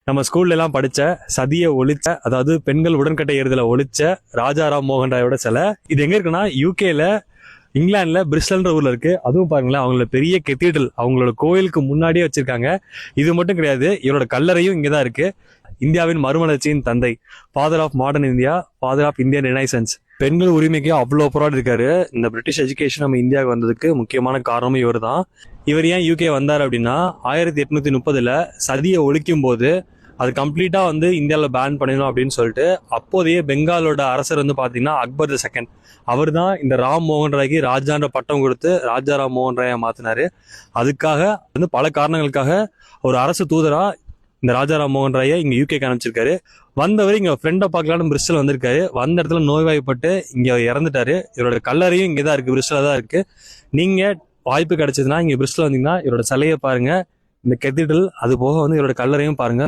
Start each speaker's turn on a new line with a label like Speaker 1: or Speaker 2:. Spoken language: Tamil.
Speaker 1: நம்ம ஸ்கூல்ல எல்லாம் படிச்ச சதியை ஒழிச்ச, அதாவது பெண்கள் உடன்கட்டை ஏறுதலை ஒழிச்ச ராஜா ராம் மோகன் ராயோட சிலை. இது எங்க இருக்குன்னா யூகேல, இங்கிலாந்துல பிரிஸ்டல்ன்ற ஊர்ல இருக்கு. அதுவும் பாருங்களேன், அவங்களோட பெரிய கெத்தீட்ரல் அவங்களோட கோயிலுக்கு முன்னாடியே வச்சிருக்காங்க. இது மட்டும் கிடையாது, இவரோட கல்லறையும் இங்கதான் இருக்கு. இந்தியாவின் மறுமலர்ச்சியின் தந்தை, father of modern India, father of Indian renaissance. பெண்கள் உரிமைக்கு அவ்வளோ போராடி இருக்காரு. இந்த பிரிட்டிஷ் எஜுகேஷன் நம்ம இந்தியாவுக்கு வந்ததுக்கு முக்கியமான காரணமும் இவர் தான். இவர் ஏன் யூகே வந்தார் அப்படின்னா, 1830 சதியை ஒழிக்கும் போது அது கம்ப்ளீட்டா இந்தியாவில் பேன் பண்ணிடணும் அப்படின்னு சொல்லிட்டு அப்போதைய பெங்காலோட அரசர் பாத்தீங்கன்னா அக்பர் தி செகண்ட், அவர் தான் இந்த ராம் மோகன் ராய்க்கு ராஜான்ற பட்டம் கொடுத்து ராஜா ராம் மோகன் ராயை மாத்தினாரு. அதுக்காக பல காரணங்களுக்காக ஒரு அரசு தூதரா இந்த ராஜா ராம் மோகன் ராயை இங்க யூகேக்கு அனுப்பிச்சிருக்காரு. வந்தவர் இங்க ஃப்ரெண்டை பார்க்கலான்னு பிரிஸ்டல் வந்திருக்காரு. வந்த இடத்துல நோய்வாய்ப்பட்டு இங்க இறந்துட்டாரு. இவரோட கல்லறையும் இங்கதான் இருக்கு, பிரிஸ்டல் தான் இருக்கு. நீங்க வாய்ப்பு கிடைச்சதுன்னா இங்க பிரிஸ்டல் வந்தீங்கன்னா இவரோட சிலையை பாருங்க, இந்த கெத்தீட்ரல், அது போக இவரோட கல்லறையும் பாருங்க.